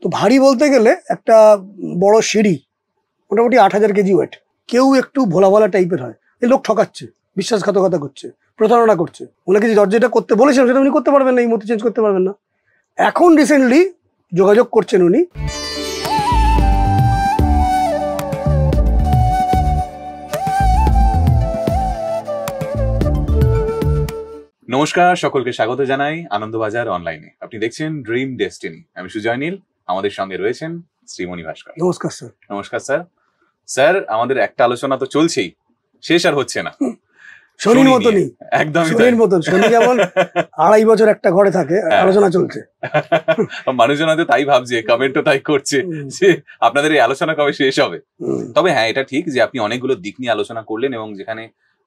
তো ভারী বলতে গেলে একটা বড় সিঁড়ি, মোটামুটি 8,000 কেজি ওয়েট। কেউ একটু ভোলা ভোলা টাইপের হয়, এই লোক ঠকাচ্ছে, বিশ্বাসঘাতকতা করছে, প্রতারণা করছে। ওনাকে যে যেটা করতে বলেছিলাম সেটা উনি করতে পারবেন না, এই মতো চেঞ্জ করতে পারবেন না। এখন রিসেন্টলি যোগাযোগ করছেন উনি। নমস্কার, সকলকে স্বাগত জানাই আনন্দবাজার অনলাইনে। আপনি দেখছেন ড্রিম ডেস্টিনি। আমি সুজয় নীল, আমাদের সঙ্গে রয়েছেন শ্রীমণি ভাস্কর। নমস্কার স্যার। নমস্কার স্যার। স্যার, আমাদের একটা আলোচনা তো চলছেই, শেষ আর হচ্ছে না। শনির মতনই, একদমই শনির মতন। শনি যেমন 2.5 বছর একটা ঘরে থাকে, আলোচনা চলছে। মানুষজন হয়তো তাই ভাবছে, কমেন্টও তাই করছে যে আপনাদের এই আলোচনা কবে শেষ হবে। তবে হ্যাঁ, এটা ঠিক যে আপনি অনেকগুলো দিক নিয়ে আলোচনা করলেন এবং যেখানে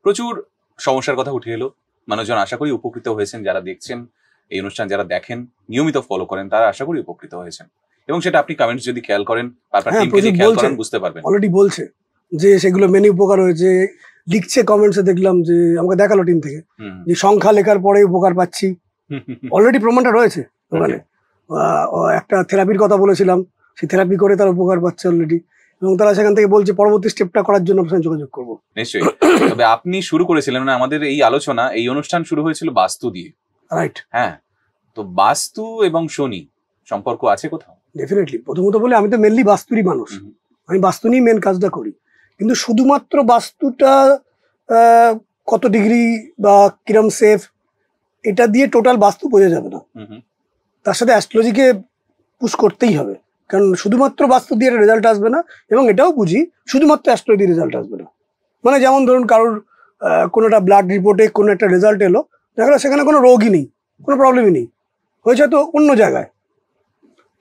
প্রচুর সমস্যার কথা উঠে এলো। মানুষজন আশা করি উপকৃত হয়েছেন, যারা দেখছেন এই অনুষ্ঠান, যারা দেখেন, নিয়মিত ফলো করেন, তারা আশা করি উপকৃত হয়েছেন। এবং সেটা আপনি কমেন্টস যদি খেয়াল করেন, আপনার টিমকে যদি খেয়াল করেন, বুঝতে পারবেন। অলরেডি বলছে যে সেগুলো মেনে উপকার হয়েছে, লিখছে কমেন্টসে, দেখলাম যে আমাকে দেখালো টিম থেকে যে সংখ্যা লেখার পরে উপকার পাচ্ছি। অলরেডি প্রমাণটা রয়েছে ওখানে। একটা থেরাপির কথা বলেছিলাম, সেই থেরাপি করে তারা উপকার পাচ্ছে অলরেডি, এবং তারা সেখান থেকে বলছে পরবর্তী স্টেপটা করার জন্য আপনার যোগাযোগ করবো। নিশ্চয়ই। তবে আপনি শুরু করেছিলেন, মানে আমাদের এই আলোচনা, এই অনুষ্ঠান শুরু হয়েছিল বাস্তু দিয়ে, রাইট? হ্যাঁ, তো বাস্তু এবং শনি সম্পর্ক আছে কোথাও? ডেফিনেটলি। প্রথমত বলে, আমি তো মেনলি বাস্তুরই মানুষ, আমি বাস্তু নিয়ে মেন কাজটা করি। কিন্তু শুধুমাত্র বাস্তুটা কত ডিগ্রি বা কিরম সেফ, এটা দিয়ে টোটাল বাস্তু বোঝা যাবে না। তার সাথে অ্যাস্ট্রোলজিকে পুশ করতেই হবে, কারণ শুধুমাত্র বাস্তু দিয়ে রেজাল্ট আসবে না। এবং এটাও বুঝি, শুধুমাত্র অ্যাস্ট্রোলজি দিয়ে রেজাল্ট আসবে না। মানে যেমন ধরুন, কারোর কোনো একটা ব্লাড রিপোর্টে কোনো একটা রেজাল্ট এলো, দেখা গেলো সেখানে কোনো রোগই নেই, কোনো প্রবলেমই নেই, হয়েছে তো অন্য জায়গায়,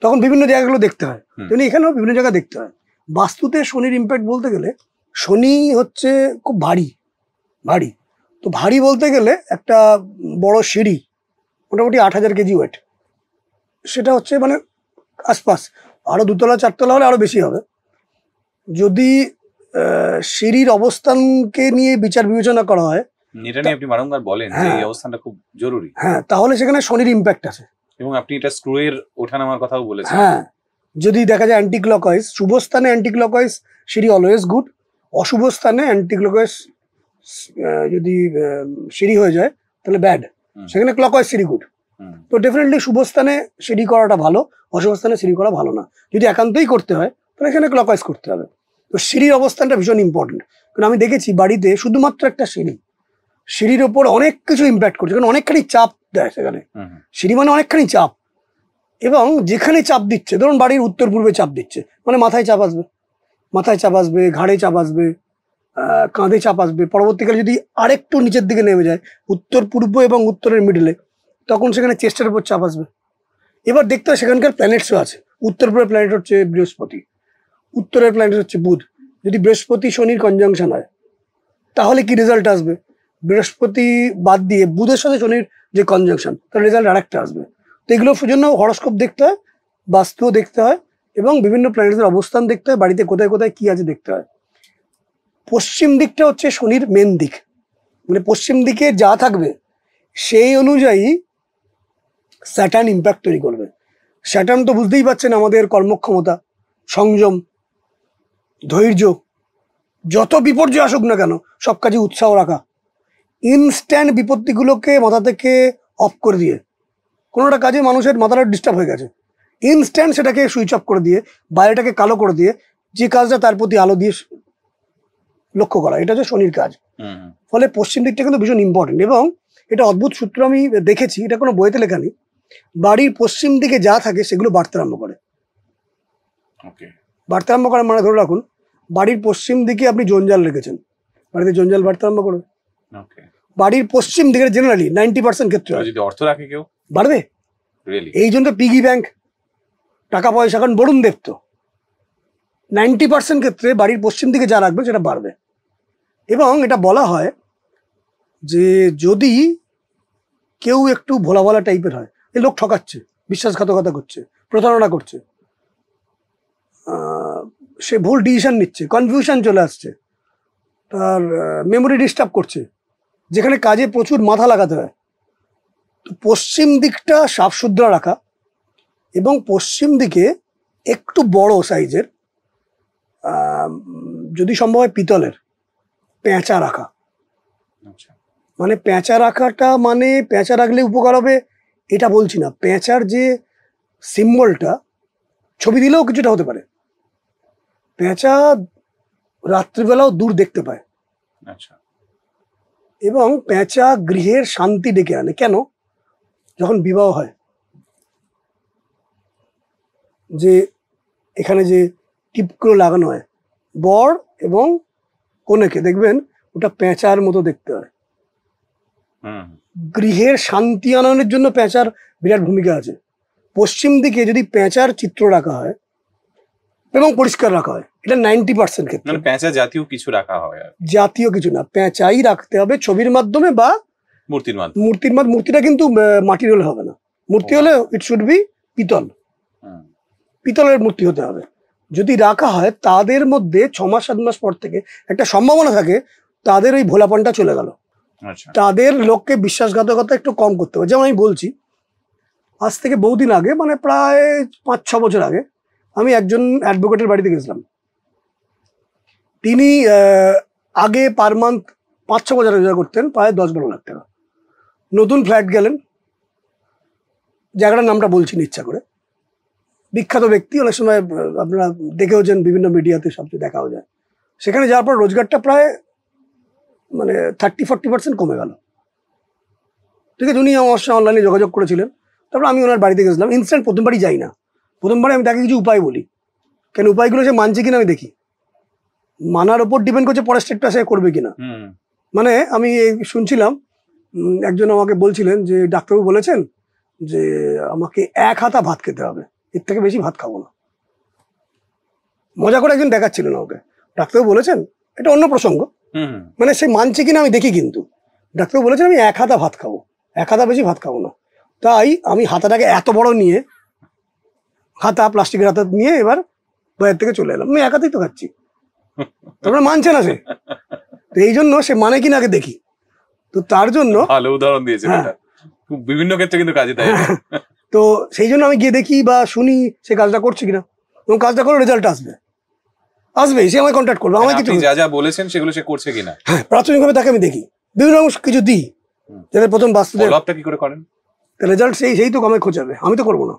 তখন বিভিন্ন জায়গাগুলো দেখতে হয়। তেমনি এখানেও বিভিন্ন জায়গা দেখতে হয়। বাস্তুতে শনির ইম্প্যাক্ট বলতে গেলে, শনি হচ্ছে খুব ভারী। তো ভারী বলতে গেলে একটা বড় সিঁড়ি, মোটামুটি 8,000 কেজি ওয়েট। সেটা হচ্ছে মানে আশপাশ, আরো 2তলা 4তলা হলে আরো বেশি হবে। যদি সিঁড়ির অবস্থানকে নিয়ে বিচার বিবেচনা করা হয়, এটা নিয়ে আপনি বারংবার বলেন যে এই অবস্থানটা খুব জরুরি। হ্যাঁ, তাহলে সেখানে শনির ইম্প্যাক্ট আছে। এবং আপনি এটা স্ক্রু এর ওঠানামার কথাও বলেছেন। হ্যাঁ, যদি দেখা যায় অ্যান্টি ক্লকওয়াইজ, শুভ স্থানে অ্যান্টি ক্লকওয়াইজ সিঁড়ি অলওয়েজ গুড। অশুভ স্থানে অ্যান্টি ক্লকওয়াইজ যদি সিঁড়ি হয়ে যায় তাহলে ব্যাড। সেখানে ক্লকওয়াইজ সিঁড়ি গুড। তো ডেফিনেটলি শুভ স্থানে সিঁড়ি করাটা ভালো, অশুভ স্থানে সিঁড়ি করা ভালো না। যদি একান্তই করতে হয় তাহলে এখানে ক্লকওয়াইজ করতে হবে। তো সিঁড়ির অবস্থানটা ভীষণ ইম্পর্টেন্ট, কারণ আমি দেখেছি বাড়িতে শুধুমাত্র একটা সিঁড়ির ওপর অনেক কিছু ইম্প্যাক্ট করছে, কারণ অনেকখানি চাপ দেয় সেখানে। সিঁড়ি মানে অনেকখানি চাপ, এবং যেখানে চাপ দিচ্ছে, ধরুন বাড়ির উত্তর পূর্বে চাপ দিচ্ছে, মানে মাথায় চাপ আসবে, ঘাড়ে চাপ আসবে, কাঁধে চাপ আসবে। পরবর্তীকালে যদি আরেকটু নিচের দিকে নেমে যায়, উত্তর পূর্ব এবং উত্তরের মিডলে, তখন সেখানে চেস্টের উপর চাপ আসবে। এবার দেখতে হয় সেখানকার প্ল্যানেটসও আছে। উত্তর পূর্বের প্ল্যানেট হচ্ছে বৃহস্পতি, উত্তরের প্ল্যানেট হচ্ছে বুধ। যদি বৃহস্পতি শনির কনজাংশন হয় তাহলে কি রেজাল্ট আসবে? বৃহস্পতি বাদ দিয়ে বুধের সাথে শনির যে কনজাংশন, তার রেজাল্ট আরেকটা আসবে। তো এগুলোর জন্য হরোস্কোপ দেখতে হয়, বাস্তুও দেখতে হয়, এবং বিভিন্ন প্ল্যানেটের অবস্থান দেখতে হয়, বাড়িতে কোথায় কোথায় কি আছে দেখতে হয়। পশ্চিম দিকটা হচ্ছে শনির মেন দিক, মানে পশ্চিম দিকে যা থাকবে সেই অনুযায়ী স্যাটার্ন ইম্প্যাক্ট তৈরি করবে। স্যাটার্ন তো বুঝতেই পারছেন, আমাদের কর্মক্ষমতা, সংযম, ধৈর্য, যত বিপর্যয় আসুক না কেন সব কাজে উৎসাহ রাখা, ইনস্ট্যান্ট বিপত্তিগুলোকে মাথা থেকে অফ করে দিয়ে, কোনো একটা কাজে মানুষের মাথাটা ডিস্টার্ব হয়ে গেছে, ইনস্ট্যান্ট সেটাকে সুইচ অফ করে দিয়ে, বাইরেটাকে কালো করে দিয়ে, যে কাজটা তার প্রতি আলো দিয়ে লক্ষ্য করা, এটা হচ্ছে শনির কাজ। ফলে পশ্চিম দিকটা কিন্তু ভীষণ ইম্পর্টেন্ট। এবং এটা অদ্ভুত সূত্র আমি দেখেছি, এটা কোনো বইতে লেখা নেই। বাড়ির পশ্চিম দিকে যা থাকে সেগুলো বাড়তে আরম্ভ করে। বাড়তে আরম্ভ করে মানে ধরে রাখুন, বাড়ির পশ্চিম দিকে আপনি জঞ্জাল রেখেছেন, বাড়িতে জঞ্জাল বাড়তে আরম্ভ করবে। বাড়ির পশ্চিম দিকে জেনারেলি 90% ক্ষেত্রে যদি অর্থ রাখে কেউ, বাড়বে। এই জন্য পিগি ব্যাংক, টাকা পয়সা, কারণ বরুণ দেব তো 90% ক্ষেত্রে বাড়ির পশ্চিম দিকে যা রাখবে সেটা বাড়বে। এবং এটা বলা হয় যে যদি কেউ একটু ভোলা ভোলা টাইপের হয়, এই লোক ঠকাচ্ছে, বিশ্বাসঘাতকতা করছে, প্রতারণা করছে, সে ভুল ডিসিশন নিচ্ছে, কনফিউশন চলে আসছে, তার মেমোরি ডিস্টার্ব করছে, যেখানে কাজে প্রচুর মাথা লাগাতে হয়। তো পশ্চিম দিকটা সাফ সুতরা রাখা, এবং পশ্চিম দিকে একটু বড় সাইজের, যদি সম্ভব হয় পিতলের, পেঁচা রাখা। আচ্ছা। মানে পেঁচা রাখাটা মানে পেঁচা রাখলে উপকার হবে এটা বলছি না, পেঁচার যে সিম্বলটা ছবি দিলেও কিছুটা হতে পারে। পেঁচা রাত্রিবেলাও দূর দেখতে পায়। আচ্ছা। এবং পেঁচা গৃহের শান্তি ডেকে আনে। কেন? যখন বিবাহ হয়, যে এখানে যে টিপগুলো লাগানো হয় বর এবং কনেকে, দেখবেন ওটা পেঁচার মতো দেখতে হয়। হুম। গৃহের শান্তি আনয়নের জন্য পেঁচার বিরাট ভূমিকা আছে। পশ্চিম দিকে যদি পেঁচার চিত্র রাখা হয় এবং পরিষ্কার রাখা হয়, এটা 90% ক্ষেত্রে। মানে পেঁচা জাতীয় কিছু রাখা হয় আর জাতীয় কিছু না, পেঁচাই রাখতে হবে, ছবির মাধ্যমে বা মূর্তির মাধ্যমে। মূর্তিটা কিন্তু মাটির হলে হবে না, মূর্তি হলে ইট শুড বি পিতল, পিতলের মূর্তি হতে হবে। যদি রাখা হয় তাদের মধ্যে 6 মাস 7 মাস পর থেকে একটা সম্ভাবনা থাকে তাদের ওই ভোলাপনটা চলে গেল। আচ্ছা। তাদের লোককে বিশ্বাসঘাতকতা একটু কম করতে হবে। যেমন আমি বলছি, আজ থেকে বহুদিন আগে, মানে প্রায় 5-6 বছর আগে, আমি একজন অ্যাডভোকেটের বাড়িতে গেছিলাম। তিনি আগে পার মান্থ 5-6 বছর রোজগার করতেন প্রায় 10-12 লাখ টাকা। নতুন ফ্ল্যাট গেলেন, জায়গাটার নামটা বলছি না ইচ্ছা করে, বিখ্যাত ব্যক্তি, অনেক সময় আপনারা দেখেওছেন বিভিন্ন মিডিয়াতে, সবচেয়ে দেখাও যায়। সেখানে যাওয়ার পর রোজগারটা প্রায় মানে 30-40% কমে গেল। ঠিক আছে, উনি আমার সঙ্গে অনলাইনে যোগাযোগ করেছিলেন। তারপর আমি ওনার বাড়িতে গেছিলাম। ইনস্ট্যান্ট প্রথমবারই যাই না, প্রথমবারে আমি তাকে কিছু উপায় বলি, কেন উপায়গুলো সে মানছে কিনা আমি দেখি। মানার ওপর ডিপেন্ড করছে পরের স্টেপটা সে করবে কিনা। মানে আমি শুনছিলাম, একজন আমাকে বলছিলেন যে ডাক্তারবাবু বলেছেন যে আমাকে 1 হাতা ভাত খেতে হবে, এর থেকে বেশি ভাত খাবো না। মজা করে একজন দেখাচ্ছিলেন ওকে, ডাক্তারবাবু বলেছেন, এটা অন্য প্রসঙ্গ, মানে সে মানছে কিনা আমি দেখি। কিন্তু ডাক্তারবাবু বলেছেন আমি 1 হাতা ভাত খাবো, 1 হাতা বেশি ভাত খাবো না। তাই আমি হাতাটাকে এত বড় নিয়ে, হাতা প্লাস্টিকের হাতা নিয়ে এবার বাইরের থেকে চলে এলাম। আমি 1 হাতেই তো খাচ্ছি, তারপরে মানছে না সে। তো এই জন্য সে মানে কিনা আগে দেখি। তো তার জন্য ভালো উদাহরণ দিয়েছে, বিভিন্ন ক্ষেত্রে কিন্তু কাজে দেয়। তো সেই জন্য আমি গিয়ে দেখি বা শুনি সে কাজটা করছে কিনা, এবং কাজটা করে রেজাল্ট আসবেই, সে আমায় কন্ট্যাক্ট করবে। আমায় কিছু যা যা বলেছেন সেগুলো সে করছে কিনা, হ্যাঁ, প্রাথমিকভাবে তাকে আমি দেখি, বিভিন্ন রকম কিছু দিই, যাদের প্রথম বাস্তবে ফলোআপটা কি করে করেন? রেজাল্ট সেই তো আমায় খোঁজাবে, আমি তো করবো না।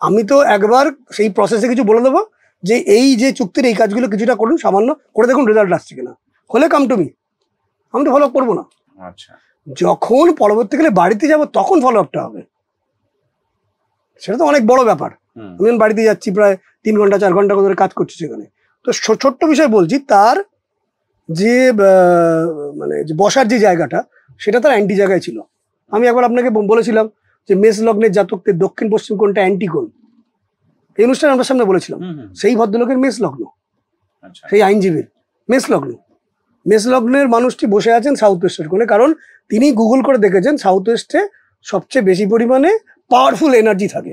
আমি তো একবার সেই প্রসেসে কিছু বলে দেবো যে এই যে চুক্তির এই কাজগুলো কিছুটা করুন, সামান্য করে দেখুন রেজাল্ট আসছে কিনা, হলে কাম টু মি, আমি তো ফলো আপ করবো না। আচ্ছা। যখন পরবর্তীকালে বাড়িতে যাব তখন ফলো আপটা হবে, সেটা তো অনেক বড় ব্যাপার। আমি যখন বাড়িতে যাচ্ছি প্রায় 3 ঘন্টা 4 ঘন্টা ধরে কাজ করছি সেখানে, তো ছোট্ট বিষয় বলছি, তার যে মানে যে বসার যে জায়গাটা সেটা তার অ্যান্টি জায়গায় ছিল। আমি একবার আপনাকে বলেছিলাম যে মেষ লগ্নের জাতকদের দক্ষিণ পশ্চিম কোণটা অ্যান্টি কোণ, এই অনুষ্ঠানে আপনার সামনে বলেছিলাম। সেই ভদ্রলোকের মেষ লগ্ন, সেই আইনজীবীর মেষ লগ্ন, মেষ লগ্নের মানুষটি বসে আছেন সাউথ ওয়েস্টের কোণে, কারণ তিনি গুগল করে দেখেছেন সাউথ ওয়েস্টে সবচেয়ে বেশি পরিমাণে পাওয়ারফুল এনার্জি থাকে,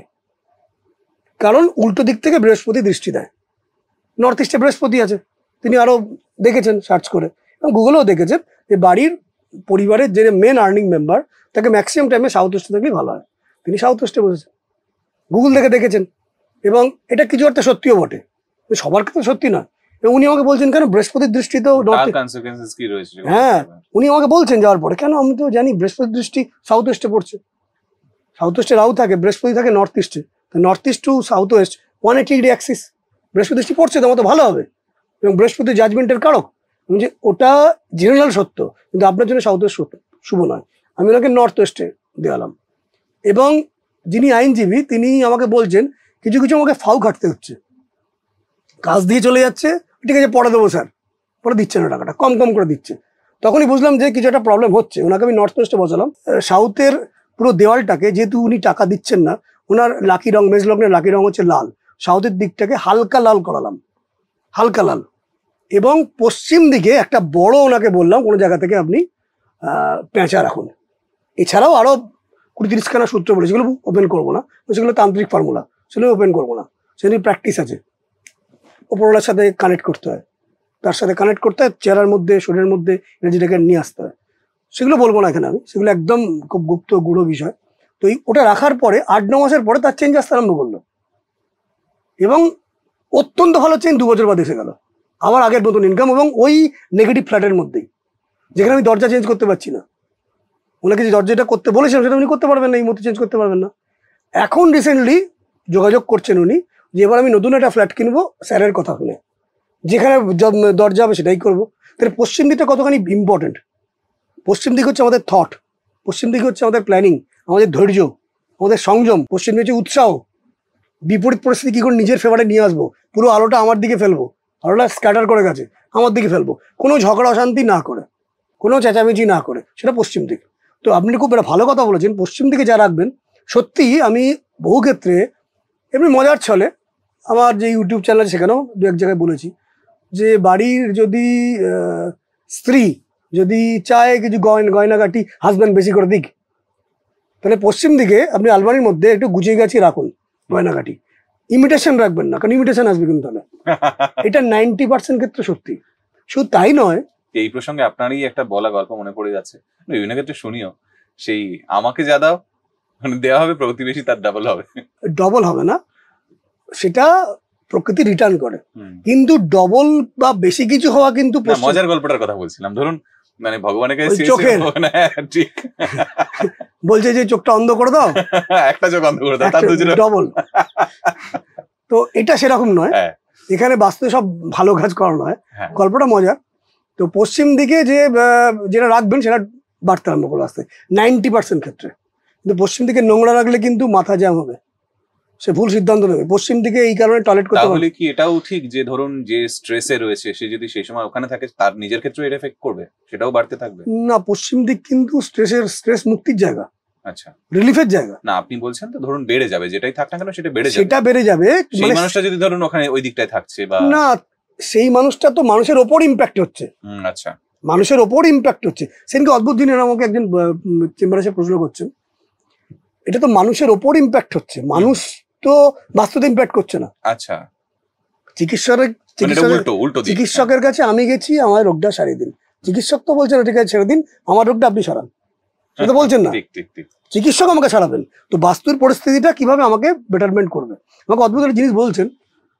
কারণ উল্টো দিক থেকে বৃহস্পতি দৃষ্টি দেয়। নর্থ ইস্টে বৃহস্পতি আছে, তিনি আরও দেখেছেন সার্চ করে, এবং গুগলেও দেখেছেন যে বাড়ির পরিবারের যে মেন আর্নিং মেম্বার তাকে ম্যাক্সিমাম টাইমে সাউথ ওয়েস্টে থাকলেই ভালো হয়। তিনি সাউথ ওয়েস্টে বসেছেন, গুগল দেখে দেখেছেন, এবং এটা কিছু একটা সত্যিও বটে, সবার ক্ষেত্রে সত্যি না। এবং উনি আমাকে বলছেন কেন বৃহস্পতির দৃষ্টি তো হ্যাঁ, উনি আমাকে বলছেন যাওয়ার পরে, কেন আমি তো জানি বৃহস্পতির দৃষ্টি সাউথ ওয়েস্টে পড়ছে, সাউথ ওয়েস্টে রাহু থাকে, বৃহস্পতি থাকে নর্থ ইস্টে, north east to south west 180 degree axis, বৃহস্পতি দৃষ্টি পড়ছে তো আমার তো ভালো হবে, এবং বৃহস্পতি জাজমেন্টের কারক, যে ওটা জেনারেল সত্য, কিন্তু আপনার জন্য সাউথ ওয়েস্ট শুভ নয়। আমি ওনাকে নর্থ ওয়েস্টে দেওয়ালাম। এবং যিনি আইনজীবী তিনি আমাকে বলছেন কিছু কিছু আমাকে ফাউ খাটতে হচ্ছে, কাজ দিয়ে চলে যাচ্ছে, ঠিক আছে পরে দেবো স্যার, পরে দিচ্ছে না, টাকাটা কম কম করে দিচ্ছে। তখনই বুঝলাম যে কিছু একটা প্রবলেম হচ্ছে। ওনাকে আমি নর্থ ওয়েস্টে বসালাম। সাউথের পুরো দেওয়ালটাকে যেহেতু উনি টাকা দিচ্ছেন না, ওনার লাকি রং, মেষ লগ্নের লাকি রং হচ্ছে লাল, সাউথের দিকটাকে হালকা লাল করালাম, হালকা লাল। এবং পশ্চিম দিকে একটা বড় ওনাকে বললাম কোনো জায়গা থেকে আপনি পেঁচা রাখুন। এছাড়াও আরও 20-30 খানা সূত্র বলে, সেগুলো ওপেন করবো না, সেগুলো তান্ত্রিক ফর্মুলা, সেগুলো ওপেন করবো না, সেগুলি প্র্যাকটিস আছে, ওপরওয়ালার সাথে কানেক্ট করতে হয়, তার সাথে কানেক্ট করতে হয়, চেহারার মধ্যে শরীরের মধ্যে এনার্জিটাকে নিয়ে আসতে হয়, সেগুলো বলবো না এখানে আমি, সেগুলো একদম খুব গুপ্ত গূঢ় বিষয়। তো ওটা রাখার পরে 8-9 মাসের পরে তার চেঞ্জ আসতে আরম্ভ করলো। এবং অত্যন্ত ভালো চেঞ্জ 2 বছর বাদ এসে গেল, আবার আগের মতন ইনকাম, এবং ওই নেগেটিভ ফ্ল্যাটের মধ্যেই, যেখানে আমি দরজা চেঞ্জ করতে পারছি না। ওনাকে যে দরজাটা করতে বলেছিলাম সেটা উনি করতে পারবেন না, এই মুহূর্তে চেঞ্জ করতে পারবেন না। এখন রিসেন্টলি যোগাযোগ করছেন উনি যে এবার আমি নতুন একটা ফ্ল্যাট কিনবো স্যারের কথা শুনে, যেখানে দরজা হবে সেটাই করবো। তাহলে পশ্চিম দিকটা কতখানি ইম্পর্টেন্ট। পশ্চিম দিক হচ্ছে আমাদের থট, পশ্চিম দিক হচ্ছে আমাদের প্ল্যানিং, আমাদের ধৈর্য, আমাদের সংযম, পশ্চিম দিক হচ্ছে উৎসাহ, বিপরীত পরিস্থিতি কী করে নিজের ফেভারে নিয়ে আসবো, পুরো আলোটা আমার দিকে ফেলবো, আলোটা স্ক্যাটার করে গেছে আমার দিকে ফেলবো, কোনো ঝগড়া অশান্তি না করে, কোনো চেঁচামেচি না করে, সেটা পশ্চিম দিক। তো আপনি খুব একটা ভালো কথা বলেছেন, পশ্চিম দিকে যা রাখবেন। সত্যিই আমি বহু ক্ষেত্রে এমনি মজার ছলে আমার যে ইউটিউব চ্যানেল সেখানেও 2-1 জায়গায় বলেছি যে বাড়ির যদি স্ত্রী যদি চায় কিছু গয়নাগাটি হাজব্যান্ড বেশি করে দিক, তাহলে পশ্চিম দিকে আপনি আলমারির মধ্যে একটু গুছিয়ে গাছিয়ে রাখুন গয়নাগাটি, ইমিটেশন রাখবেন না, কারণ ইমিটেশন আসবে কিন্তু তাহলে। এটা 90% ক্ষেত্রে সত্যি। শুধু তাই নয়, এই প্রসঙ্গে আপনারই একটা বলা গল্প মনে পড়ে যাচ্ছে, বিভিন্ন ক্ষেত্রে শুনিও, সেই আমাকে যা দাও মানে দেওয়া হবে, প্রতিবেশী তার ডাবল হবে। ডবল হবে না, সেটা প্রকৃতি রিটার্ন করে, কিন্তু ডবল বা বেশি কিছু হওয়া কিন্তু মজার গল্পটার কথা বলছিলাম। ধরুন মানে ভগবানের কাছে চোখের ঠিক বলছে যে চোখটা অন্ধ করে দাও, একটা চোখ অন্ধ করে দাও, তার দুজনে ডবল। তো এটা সেরকম নয়, এখানে বাস্তবে সব ভালো কাজ করানো হয়, গল্পটা মজার। তো পশ্চিম দিকে যে যেটা রাখবেন সেটা বাড়তে আরম্ভ করে আসতে 90% ক্ষেত্রে, কিন্তু পশ্চিম দিকে নোংরা রাখলে কিন্তু মাথা জ্যাম হবে, সে ভুল সিদ্ধান্ত নেবে। পশ্চিম দিকে এই কারণে টয়লেট করতে তাহলে কি এটাও ঠিক যে ধরুন যে স্ট্রেসে রয়েছে সে যদি সেই সময় ওখানে থাকে তার নিজের ক্ষেত্রে এটা এফেক্ট করবে, সেটাও বাড়তে থাকবে? না, পশ্চিম দিক কিন্তু স্ট্রেস মুক্তির জায়গা, আচ্ছা, রিলিফের জায়গা। না আপনি বলছেন তো ধরুন বেড়ে যাবে, যেটাই থাক না কেন সেটা বেড়ে যাবে, সেটা বেড়ে যাবে। সেই মানুষটা যদি ধরুন ওখানে ওই দিকটায় থাকছে বা না, সেই মানুষটা তো মানুষের ওপর ইম্প্যাক্ট হচ্ছে। আচ্ছা, মানুষের ওপর ইম্প্যাক্ট হচ্ছে। সেদিনকে অদ্ভুত দিনের আমাকে একজন চেম্বারে এসে প্রশ্ন করছেন, এটা তো মানুষের ওপর ইম্প্যাক্ট হচ্ছে, মানুষ তো বাস্তুতে ইম্প্যাক্ট করছে না। আচ্ছা, চিকিৎসকের কাছে আমি গেছি, আমার রোগটা সারিয়ে দিন, চিকিৎসক তো বলছেন ঠিক আছে ছেড়ে দিন, আমার রোগটা আপনি সারান, সেটা বলছেন না, চিকিৎসক আমাকে সারাবেন। তো বাস্তুর পরিস্থিতিটা কিভাবে আমাকে বেটারমেন্ট করবে। আমাকে অদ্ভুত একটা জিনিস বলছেন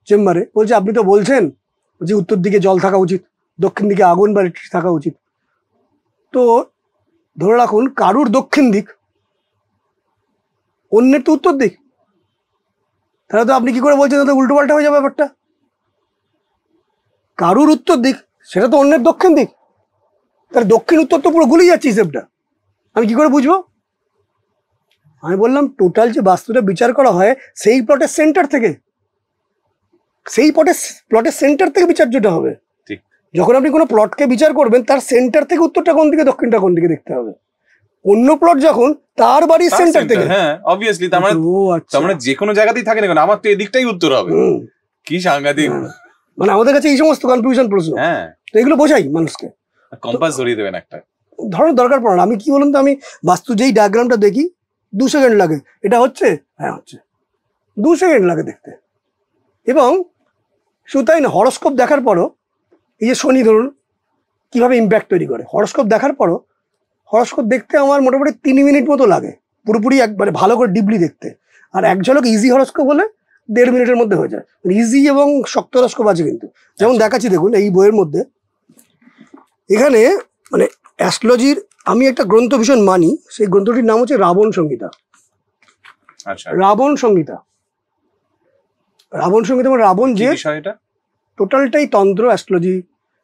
চেম্বারে, বলছে আপনি তো বলছেন যে উত্তর দিকে জল থাকা উচিত, দক্ষিণ দিকে আগুন বা ইলেকট্রিক থাকা উচিত। তো ধরে রাখুন কারুর দক্ষিণ দিক, অন্যের তো উত্তর দিক, তাহলে তো আপনি কি করে বলছেন তো উল্টো পাল্টা হয়ে যাবে ব্যাপারটা। কারুর উত্তর দিক সেটা তো অন্যের দক্ষিণ দিক, তাহলে দক্ষিণ উত্তর তো পুরো গুলিয়ে যাচ্ছে হিসেবটা, আমি কি করে বুঝবো। আমি বললাম টোটাল যে বাস্তুটা বিচার করা হয় সেই প্লটের সেন্টার থেকে, সেই প্লটের সেন্টার থেকে বিচার্যটা হবে। যখন আপনি কোনো প্লটকে বিচার করবেন তার সেন্টার থেকে উত্তরটা কোন দিকে দক্ষিণটা কোন দিকে দেখতে হবে। অন্য প্লট যখন তার বাড়ির সেন্টার থেকে, হ্যাঁ অবভিয়াসলি, তার মানে যে কোনো জায়গাতেই থাকে না কেন আমার তো এদিকটাই উত্তর হবে। কি সাংঘাতিক, মানে আমাদের কাছে এই সমস্ত কনফিউশন প্রশ্ন। হ্যাঁ, তো এগুলো বোঝাই মানুষকে, কম্পাস ধরিয়ে দেবেন একটা ধরনের দরকার পড়ে না। আমি কি বলুন তো, আমি বাস্তু যেই ডায়াগ্রামটা দেখি 2 সেকেন্ড লাগে, এটা হচ্ছে, হ্যাঁ হচ্ছে, 2 সেকেন্ড লাগে দেখতে। এবং শুধু তাই না, হরস্কোপ দেখার পরও এই যে শনি ধরুন কিভাবে ইম্প্যাক্ট তৈরি করে, হরস্কোপ দেখার পরও হরস্কোপ দেখতে আমার মোটামুটি 3 মিনিট মতো লাগে পুরোপুরি একবারে ভালো করে ডিপলি দেখতে। আর এক ঝলক ইজি হরস্কোপ হলে 1.5 মিনিটের মধ্যে হয়ে যায়। ইজি এবং শক্ত হরস্কোপ আছে কিন্তু, যেমন দেখাচ্ছি দেখুন এই বইয়ের মধ্যে। এখানে মানে অ্যাস্ট্রোলজির আমি একটা গ্রন্থ ভীষণ মানি, সেই গ্রন্থটির নাম হচ্ছে রাবণ সংহিতা। আচ্ছা, রাবণ সংহিতা, রাবণ সংহিতা মানে রাবণ যে বিষয়টা টোটালটাই তন্ত্র, অ্যাস্ট্রোলজি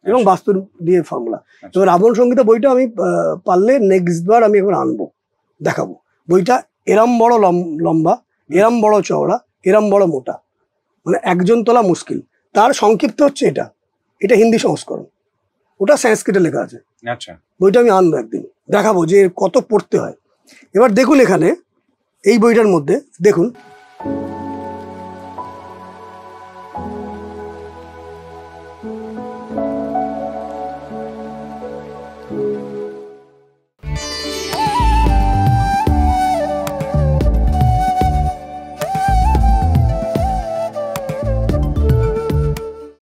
এবং বাস্তু দিয়ে ফর্মুলা। তো রাবণ সংহিতা বইটা আমি পারলে নেক্সট বার আমি একবার আনবো, দেখাবো। বইটা এরম বড় লম্বা, এরম বড় চওড়া, এরম বড় মোটা, মানে একজন তোলা মুশকিল। তার সংক্ষিপ্ত হচ্ছে এটা, এটা হিন্দি সংস্করণ, ওটা সংস্কৃতে লেখা আছে। আচ্ছা, বইটা আমি আনবো একদিন, দেখাবো যে কত পড়তে হয়। এবার দেখুন এখানে এই বইটার মধ্যে দেখুন